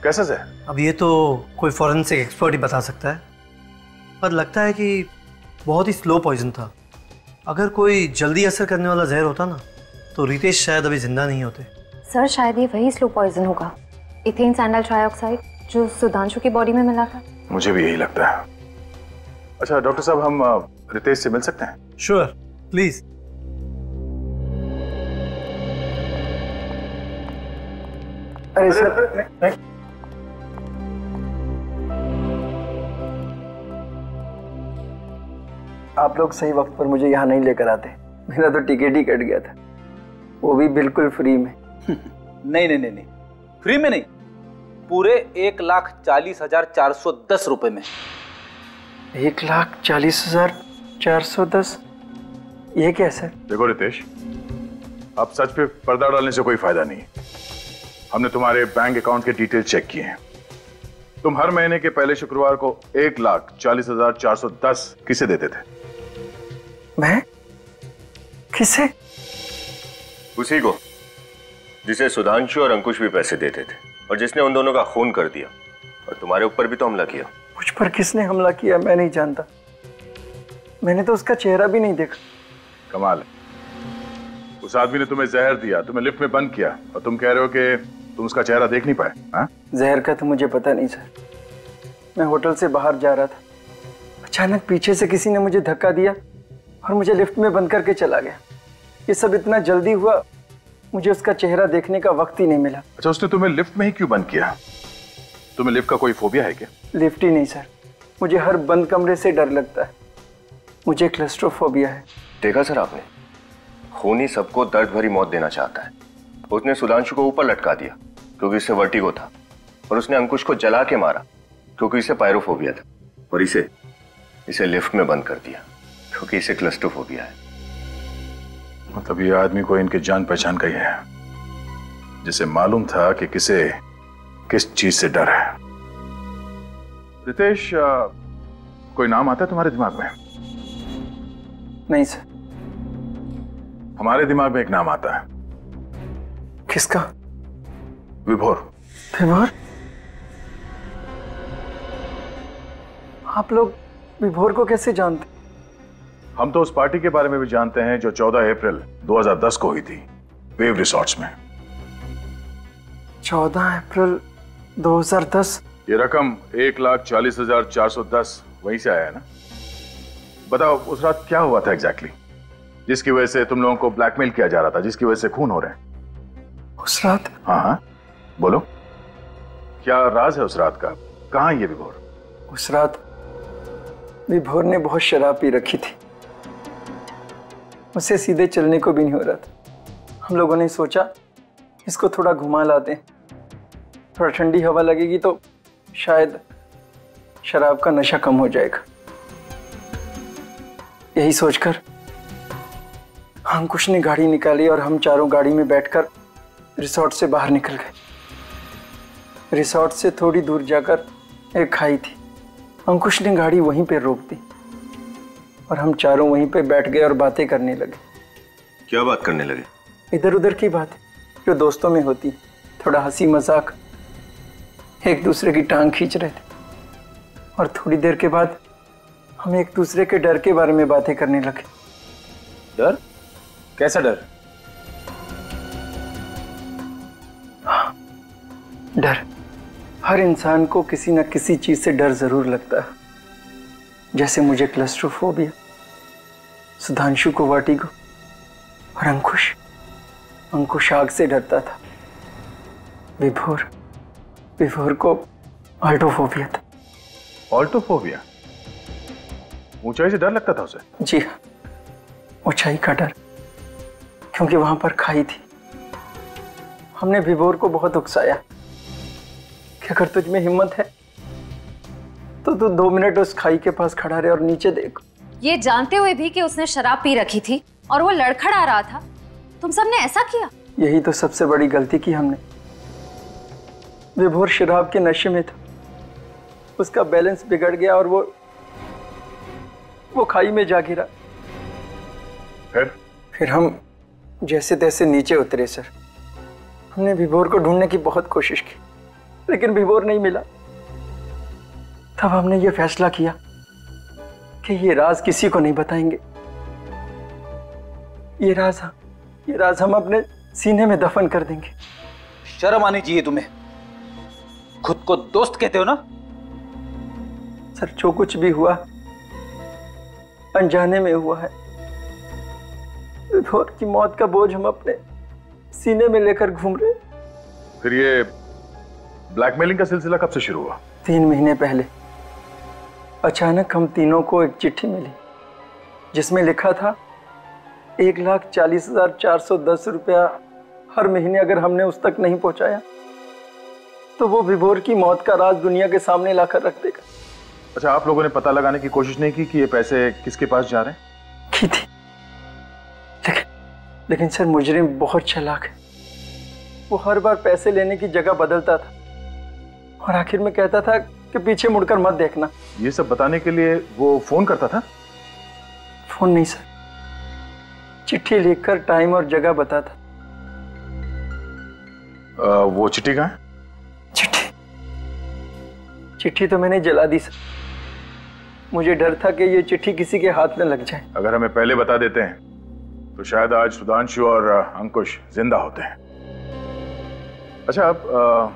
कैसा जहर? अब ये तो कोई फॉरेंसिक एक्सपर्ट ही बता सकता है, पर लगता है कि बहुत ही स्लो पॉइजन था। अगर कोई जल्दी असर करने वाला जहर होता ना, तो रितेश शायद अभी जिंदा नहीं होते। सर शायद ये वही स्लो पॉइजन होगा, इथेन सैंडल ट्राइऑक्साइड, जो सुधांशु की बॉडी में मिला था। मुझे भी यही लगता है। अच्छा डॉक्टर साहब, हम रितेश से मिल सकते हैं? Sure, please. अरे सर, आप लोग सही वक्त पर मुझे यहाँ नहीं लेकर आते, मेरा तो टिकट ही कट गया था, वो भी बिल्कुल फ्री में। नहीं, फ्री में नहीं, पूरे 1,40,410 रुपए में। 1,40,410? ये क्या सर? देखो रितेश, अब सच पे पर्दा डालने से कोई फायदा नहीं है। हमने तुम्हारे बैंक अकाउंट के डिटेल चेक किए हैं। तुम हर महीने के पहले शुक्रवार को 1,40,410 किसे देते थे? मैं? किसे? उसी को जिसे सुधांशु और अंकुश भी पैसे देते थे, और जिसने उन दोनों का खून कर दिया, और तुम्हारे ऊपर भी तो हमला किया। मुझ पर किसने हमला किया मैं नहीं जानता, मैंने तो उसका चेहरा भी नहीं देखा। कमाल है, उस आदमी ने तुम्हें जहर दिया, तुम्हें लिफ्ट में बंद किया, और तुम कह रहे हो कि तुम उसका चेहरा देख नहीं पाए? हाँ? जहर का तो मुझे पता नहीं सर, मैं होटल से बाहर जा रहा था, अचानक पीछे से किसी ने मुझे धक्का दिया और मुझे लिफ्ट में बंद करके चला गया। ये सब इतना जल्दी हुआ, मुझे उसका चेहरा देखने का वक्त ही नहीं मिला। अच्छा, उसने तुम्हें लिफ्ट में ही क्यों बंद किया? तुम्हें लिफ्ट का कोई फोबिया है क्या? लिफ्ट ही नहीं सर, मुझे हर बंद कमरे से डर लगता है, मुझे क्लस्ट्रोफोबिया है। देखा सर आपने, खूनी सबको दर्द भरी मौत देना चाहता है। उसने सुधांशु को ऊपर लटका दिया क्योंकि इसे वर्टिगो था, और उसने अंकुश को जला के मारा क्योंकि इसे पायरोफोबिया था, और इसे इसे लिफ्ट में बंद कर दिया क्योंकि इसे क्लस्ट्रोफोबिया है। मतलब ये आदमी कोई इनके जान पहचान का ही है, जिसे मालूम था कि किसे किस चीज से डर है। रितेश, कोई नाम आता है तुम्हारे दिमाग में? नहीं सर। हमारे दिमाग में एक नाम आता है। किसका? विभोर। विभोर? आप लोग विभोर को कैसे जानते? हम तो उस पार्टी के बारे में भी जानते हैं जो 14 अप्रैल 2010 को हुई थी वेव रिसॉर्ट्स में। 14 अप्रैल 2010? ये रकम 1,40,410 वहीं से आया है ना? बताओ उस रात क्या हुआ था एग्जैक्टली, जिसकी वजह से तुम लोगों को ब्लैकमेल किया जा रहा था, जिसकी वजह से खून हो रहे हैं? उस रात? हाँ हाँ बोलो, क्या राज है उस रात का? कहाँ है ये विभोर? उस रात विभोर ने बहुत शराब पी रखी थी, उसे सीधे चलने को भी नहीं हो रहा था। हम लोगों ने सोचा इसको थोड़ा घुमा ला दें, थोड़ा ठंडी हवा लगेगी तो शायद शराब का नशा कम हो जाएगा। यही सोचकर अंकुश ने गाड़ी निकाली और हम चारों गाड़ी में बैठकर रिसोर्ट से बाहर निकल गए। रिसोर्ट से थोड़ी दूर जाकर एक खाई थी, अंकुश ने गाड़ी वहीं पे रोक दी और हम चारों वहीं पे बैठ गए और बातें करने लगे। क्या बात करने लगे? इधर उधर की बात जो दोस्तों में होती, थोड़ा हंसी मजाक, एक दूसरे की टांग खींच रहे थे। और थोड़ी देर के बाद हम एक दूसरे के डर के बारे में बातें करने लगे। डर? कैसा डर? हाँ, डर। हर इंसान को किसी न किसी चीज से डर जरूर लगता है। जैसे मुझे क्लस्ट्रोफोबिया, सुधांशु को वर्टिगो और अंकुश आग से डरता था। विभोर को ऑल्टोफोबिया था। ऑल्टोफोबिया? ऊंचाई से डर लगता था उसे? जी हाँ, ऊंचाई का डर, क्योंकि वहां पर खाई थी। हमने विभोर को बहुत उकसाया कि अगर तुझ में हिम्मत है तो तू 2 मिनट उस खाई के पास खड़ा रहे और नीचे देख। ये जानते हुए भी कि उसने शराब पी रखी थी और वो लड़खड़ा रहा था, तुम सबने ऐसा किया? यही तो सबसे बड़ी गलती की हमने। विभोर शराब के नशे में था, उसका बैलेंस बिगड़ गया और वो खाई में जा गिरा। फिर हम जैसे तैसे नीचे उतरे सर। हमने विभोर को ढूंढने की बहुत कोशिश की, लेकिन विभोर नहीं मिला। तब हमने ये फैसला किया कि ये राज किसी को नहीं बताएंगे। ये राज हम अपने सीने में दफन कर देंगे। शर्म आनी चाहिए तुम्हें, खुद को दोस्त कहते हो ना? सर, जो कुछ भी हुआ अनजाने में हुआ है। विभोर की मौत का बोझ हम अपने सीने में लेकर घूम रहे। फिर ये ब्लैकमेलिंग का सिलसिला कब से शुरू हुआ? 3 महीने पहले अचानक हम तीनों को एक चिट्ठी मिली जिसमें लिखा था 1,40,410 रुपया हर महीने अगर हमने उस तक नहीं पहुंचाया तो वो विभोर की मौत का राज दुनिया के सामने लाकर रख देगा। अच्छा, आप लोगों ने पता लगाने की कोशिश नहीं की कि ये पैसे किसके पास जा रहे हैं? की थी, लेकिन सर मुजरिम बहुत चालाक है। वो हर बार पैसे लेने की जगह बदलता था और आखिर में कहता था कि पीछे मुड़कर मत देखना। ये सब बताने के लिए वो फोन करता था? फोन नहीं सर, चिट्ठी लिखकर टाइम और जगह बताता। वो चिट्ठी कहाँ है? चिट्ठी तो मैंने जला दी सर। मुझे डर था कि ये चिट्ठी किसी के हाथ में लग जाए। अगर हमें पहले बता देते हैं तो शायद आज सुधांशु और अंकुश जिंदा होते हैं। अच्छा, अब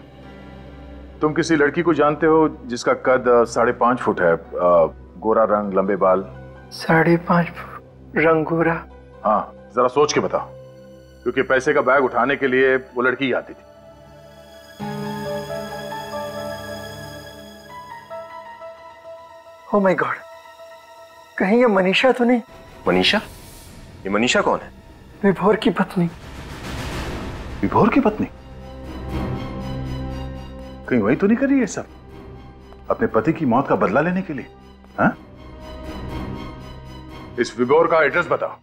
तुम किसी लड़की को जानते हो जिसका कद 5.5 फुट है, गोरा रंग, लंबे बाल? 5.5 फुट रंग, गोरा? हाँ, जरा सोच के बताओ, क्योंकि पैसे का बैग उठाने के लिए वो लड़की ही आती थी। ओह माय गॉड, कहीं ये मनीषा तो नहीं? मनीषा? ये मनीषा कौन है? विभोर की पत्नी। विभोर की पत्नी? कहीं वही तो नहीं कर रही है सब अपने पति की मौत का बदला लेने के लिए? हाँ? इस विभोर का एड्रेस बताओ।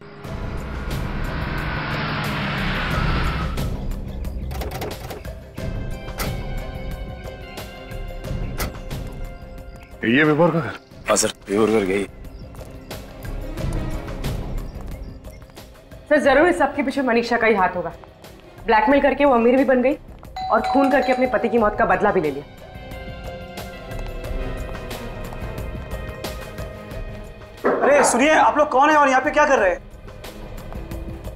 ये विभोर का घर? हाँ सर, विभोर घर गई। सर जरूर इस सबके पीछे मनीषा का ही हाथ होगा। ब्लैकमेल करके वो अमीर भी बन गई और खून करके अपने पति की मौत का बदला भी ले लिया। अरे सुनिए, आप लोग कौन है और यहाँ पे क्या कर रहे हैं?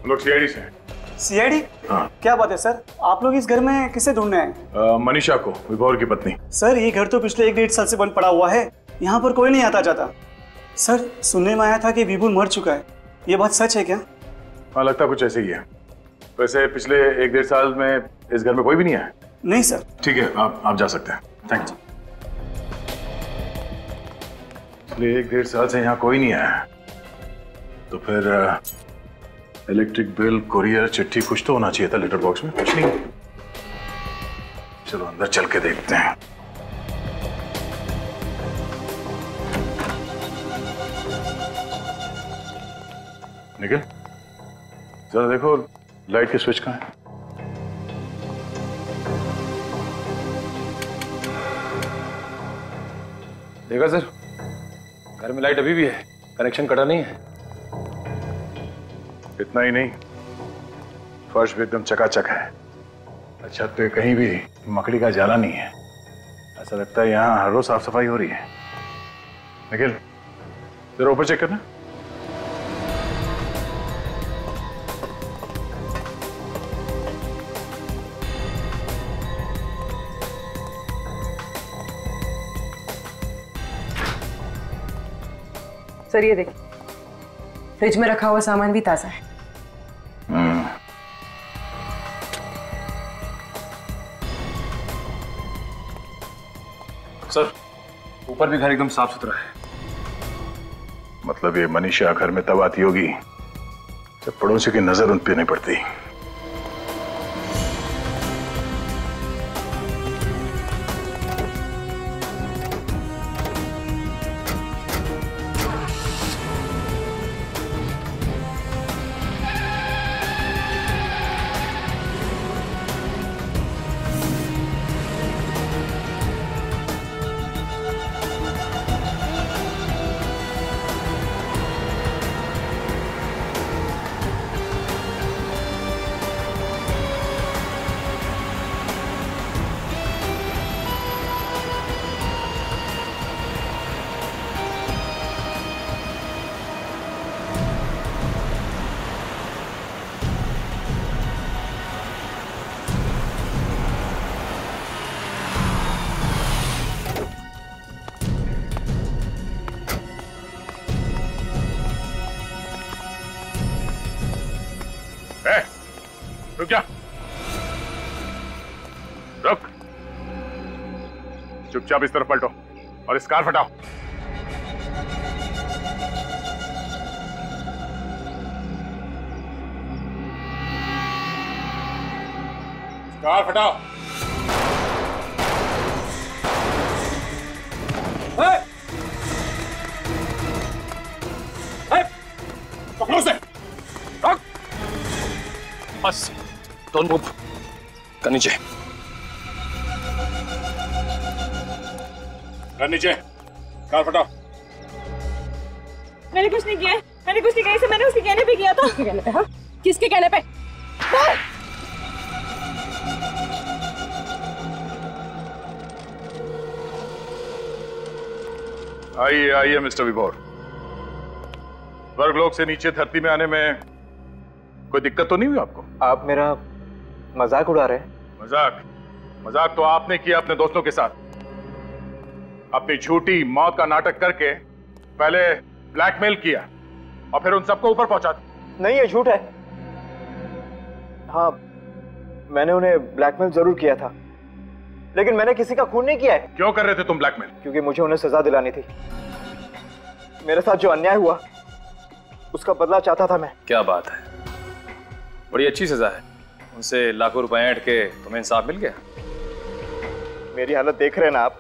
हम लोग सीआईडी से हैं। सीआईडी? हाँ। क्या बात है सर, आप लोग इस घर में किसे ढूंढने हैं? मनीषा को, विभोर की पत्नी। सर ये घर तो पिछले 1-1.5 साल से बंद पड़ा हुआ है, यहाँ पर कोई नहीं आता जाता। सर सुनने में आया था कि विभुल मर चुका है, ये बात सच है क्या? हाँ लगता कुछ ऐसे ही है। वैसे पिछले 1-1.5 साल में इस घर में कोई भी नहीं आया? नहीं सर। ठीक है, आप जा सकते हैं। Thank you. पिछले 1-1.5 साल से यहाँ कोई नहीं आया, तो फिर इलेक्ट्रिक बिल, कुरियर, चिट्ठी कुछ तो होना चाहिए था लेटर बॉक्स में। कुछ नहीं। चलो अंदर चल के देखते हैं। निखिल जरा देखो लाइट के स्विच कहाँ है? देखा सर, घर में लाइट अभी भी है, कनेक्शन कटा नहीं है। इतना ही नहीं, फर्श भी एकदम चकाचक है। छत पे कहीं भी मकड़ी का जाला नहीं है। ऐसा लगता है यहाँ हर रोज साफ सफाई हो रही है। निखिल जरा ऊपर चेक करना। सर ये देखिए, फ्रिज में रखा हुआ सामान भी ताजा है। सर ऊपर भी घर एकदम साफ सुथरा है। मतलब ये मनीषा घर में तब आती होगी जब पड़ोसी की नजर उन पे नहीं पड़ती। रुक जा, रुक। चुपचाप इस तरफ पलटो और इस कार हटाओ। कार हटाओ। पकड़ो उसे। रुक। बस डोंट मूव। कर नीचे। कर नीचे। कार हटाओ। मैंने कुछ नहीं किया है, मैंने कुछ नहीं किया। इसे मैंने उसके कहने पे किया था। कहने पे? हाँ? किसके कहने पे? आइए आइए मिस्टर विभोर। स्वर्गलोक से नीचे धरती में आने में कोई दिक्कत तो नहीं हुई आपको? आप मेरा मजाक उड़ा रहे हैं? मजाक? मजाक तो आपने किया अपने दोस्तों के साथ। अपनी झूठी मौत का नाटक करके पहले ब्लैकमेल किया और फिर उन सबको ऊपर पहुंचा दिया। नहीं, ये झूठ है। हाँ, मैंने उन्हें ब्लैकमेल जरूर किया था, लेकिन मैंने किसी का खून नहीं किया है। क्यों कर रहे थे तुम ब्लैकमेल? क्योंकि मुझे उन्हें सजा दिलानी थी। मेरे साथ जो अन्याय हुआ उसका बदला चाहता था मैं। क्या बात है, बड़ी अच्छी सजा है। उनसे लाखों रुपए ऐंठ के तुम्हें इंसाफ मिल गया। मेरी हालत देख रहे हैं ना आप,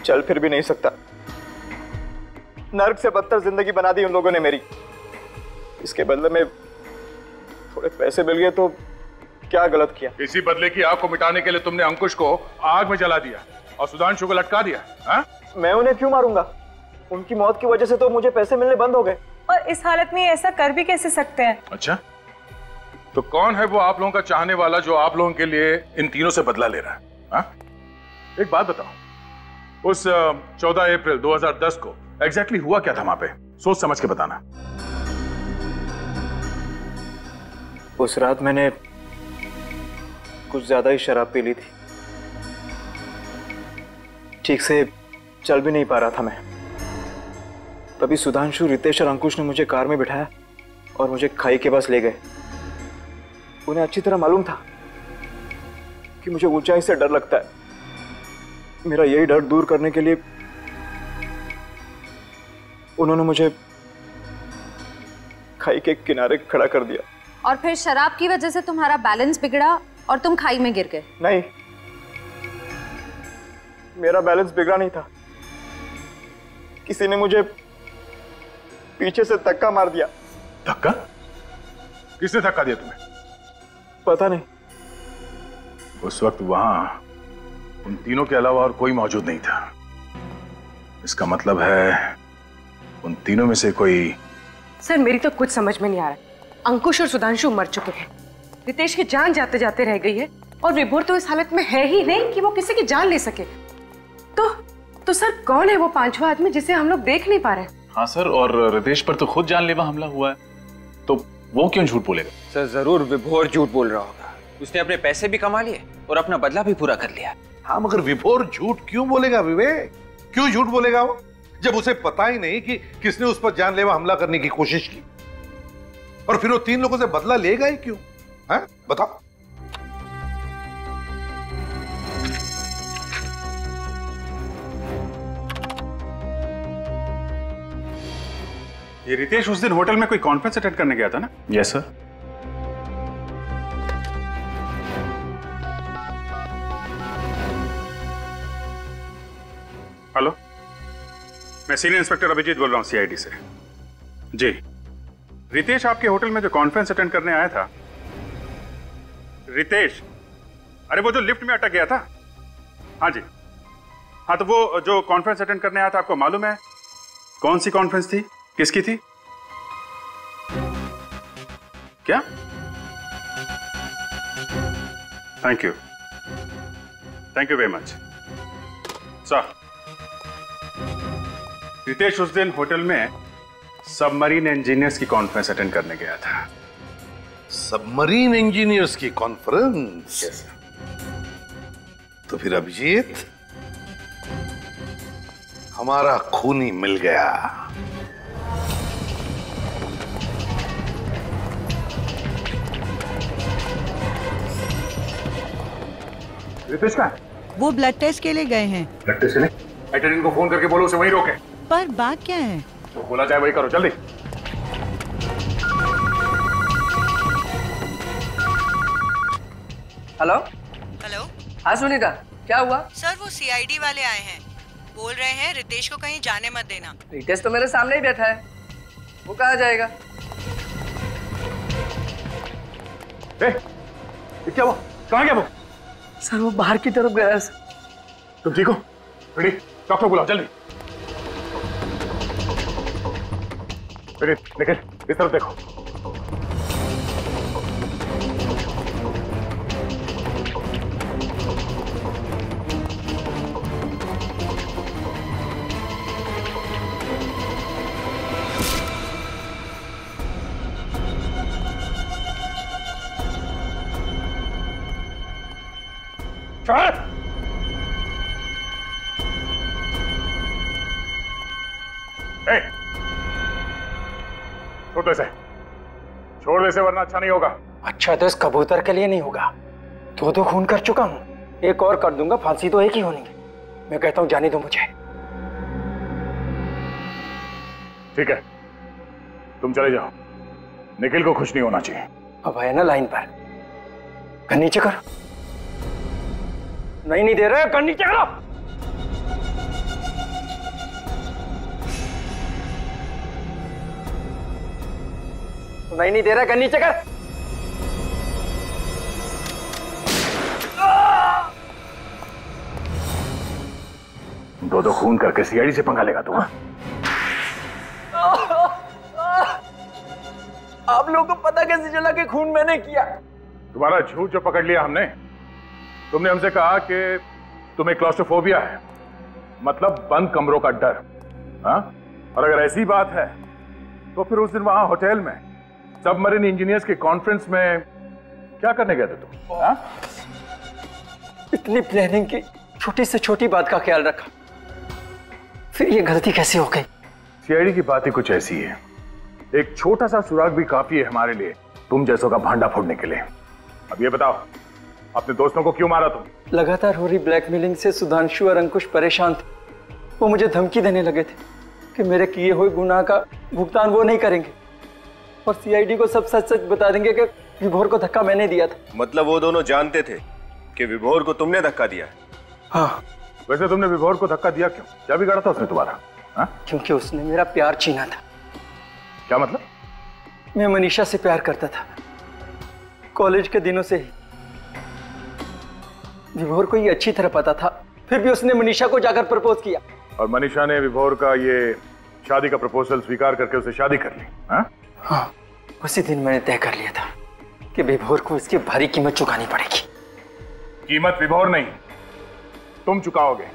चल फिर भी नहीं सकता। नर्क से बदतर जिंदगी बना दी उन लोगों ने मेरी। इसके बदले में थोड़े पैसे मिल गए तो क्या गलत किया? इसी बदले की आग को मिटाने के लिए तुमने अंकुश को आग में जला दिया और सुधांशु को लटका दिया। हा? मैं उन्हें क्यों मारूंगा? उनकी मौत की वजह से तो मुझे पैसे मिलने बंद हो गए। और इस हालत में ऐसा कर भी कैसे सकते हैं? अच्छा, तो कौन है वो आप लोगों का चाहने वाला जो आप लोगों के लिए इन तीनों से बदला ले रहा है? हा? एक बात बताओ, उस 14 अप्रैल 2010 को एग्जैक्टली हुआ क्या था वहां पे? सोच समझ के बताना। उस रात मैंने कुछ ज्यादा ही शराब पी ली थी। ठीक से चल भी नहीं पा रहा था मैं। तभी सुधांशु, रितेश और अंकुश ने मुझे कार में बिठाया और मुझे खाई के पास ले गए। उन्हें अच्छी तरह मालूम था कि मुझे ऊंचाई से डर लगता है। मेरा यही डर दूर करने के लिए उन्होंने मुझे खाई के किनारे खड़ा कर दिया। और फिर शराब की वजह से तुम्हारा बैलेंस बिगड़ा और तुम खाई में गिर गए? नहीं, मेरा बैलेंस बिगड़ा नहीं था। किसी ने मुझे पीछे से धक्का मार दिया। धक्का? किसने धक्का दिया तुम्हें? पता नहीं। उस वक्त वहां उन तीनों के अलावा और कोई मौजूद नहीं था। इसका मतलब है उन तीनों में से कोई। सर मेरी तो कुछ समझ में नहीं आ रहा। अंकुश और सुधांशु मर चुके हैं, रितेश की जान जाते जाते रह गई है और विभोर तो इस हालत में है ही नहीं कि वो किसी की जान ले सके। तो सर कौन है वो पांचवा आदमी जिसे हम लोग देख नहीं पा रहे? हाँ सर, और रितेश पर तो खुद जानलेवा हमला हुआ है, तो वो क्यों झूठ बोलेगा? सर जरूर विभोर झूठ बोल रहा होगा। उसने अपने पैसे भी कमा लिए और अपना बदला भी पूरा कर लिया। हाँ, मगर विभोर झूठ क्यों बोलेगा विवेक? क्यों झूठ बोलेगा वो, जब उसे पता ही नहीं कि किसने उस पर जानलेवा हमला करने की कोशिश की? और फिर वो तीन लोगों से बदला लेगा ही क्यों? है बताओ। ये रितेश उस दिन होटल में कोई कॉन्फ्रेंस अटेंड करने गया था ना? Yes sir. हेलो, मैं सीनियर इंस्पेक्टर अभिजीत बोल रहा हूं सीआईडी से। जी, रितेश आपके होटल में जो कॉन्फ्रेंस अटेंड करने आया था। रितेश, अरे वो जो लिफ्ट में अटक गया था? हाँ जी, हाँ तो वो जो कॉन्फ्रेंस अटेंड करने आया था, आपको मालूम है कौन सी कॉन्फ्रेंस थी, किसकी थी? क्या? Thank you very much sir. Ritesh उस दिन होटल में सबमरीन इंजीनियर्स की कॉन्फ्रेंस अटेंड करने गया था। सबमरीन इंजीनियर्स की कॉन्फ्रेंस? यस। तो फिर अभिजीत, हमारा खूनी मिल गया। रितेश का? वो ब्लड टेस्ट के लिए गए हैं। ब्लड टेस्ट के लिए? अटेंडेंट को फोन करके बोलो उसे वहीं रोके। पर बात क्या है? तो बोला जाए वही करो, जल्दी। Hello hello. हाँ सुनीता, क्या हुआ? सर वो सीआईडी वाले आए हैं, बोल रहे हैं रितेश को कहीं जाने मत देना। रितेश तो मेरे सामने ही बैठा है, वो कहाँ जाएगा? ये क्या हुआ? कहाँ गया वो? सर वो बाहर की तरफ गया है। तुम ठीक हो? रेडी, डॉक्टर बुलाओ जल्दी। निकल, इस तरफ देखो। छोड़ दे इसे वरना अच्छा नहीं होगा। अच्छा तो इस कबूतर के लिए नहीं होगा। दो खून कर चुका हूँ, एक और कर दूंगा, फांसी तो एक ही होनी है। मैं कहता हूँ जाने दो मुझे। ठीक है, तुम चले जाओ, निखिल को खुश नहीं होना चाहिए। अब है ना लाइन पर, कर नीचे करो। नहीं दे रहे, कर नीचे करो। सुनाई नहीं दे रहा, कर नीचे कर। दो खून करके सीआईडी से पंगा लेगा तू? आप लोगों को पता कैसे चला कि खून मैंने किया? तुम्हारा झूठ जो पकड़ लिया हमने। तुमने हमसे कहा कि तुम्हें क्लॉस्ट्रोफोबिया है, मतलब बंद कमरों का डर। हाँ? और अगर ऐसी बात है तो फिर उस दिन वहां होटल में सबमरीन इंजीनियर्स के कॉन्फ्रेंस में क्या करने गए थे तुम? हाँ? इतनी प्लानिंग की छोटी से छोटी बात का ख्याल रखा, फिर ये गलती कैसे हो गई? सीआईडी की बात ही कुछ ऐसी है। एक छोटा सा सुराग भी काफी है हमारे लिए तुम जैसों का भांडा फोड़ने के लिए। अब ये बताओ, अपने दोस्तों को क्यों मारा तुम? लगातार हो रही ब्लैकमेलिंग से सुधांशु और अंकुश परेशान थे। वो मुझे धमकी देने लगे थे कि मेरे किए हुए गुनाह का भुगतान वो नहीं करेंगे और सीआईडी को सब सच सच बता देंगे कि विभोर को धक्का मैंने दिया था। मतलब वो दोनों जानते थे कि विभोर को तुमने धक्का दिया है? हाँ। वैसे तुमने विभोर को धक्का दिया क्यों? क्या बिगाड़ा था उसने तुम्हारा? हाँ? क्योंकि उसने मेरा प्यार छीना था। क्या मतलब? मैं मनीषा से प्यार करता था कॉलेज के दिनों से ही। विभोर को ये अच्छी तरह पता था, फिर भी उसने मनीषा को जाकर प्रपोज किया। और मनीषा ने विभोर का ये शादी का प्रपोजल स्वीकार करके उसे शादी कर ली? हाँ? हाँ, उसी दिन मैंने तय कर लिया था कि विभोर को इसकी भारी कीमत चुकानी पड़ेगी। कीमत विभोर नहीं, तुम चुकाओगे,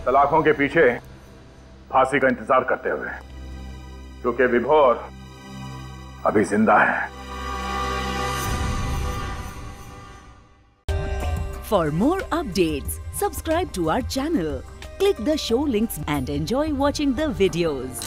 सलाखों के पीछे फांसी का इंतजार करते हुए, क्योंकि विभोर अभी जिंदा है। For more updates, subscribe to our channel, click the show links and enjoy watching the videos.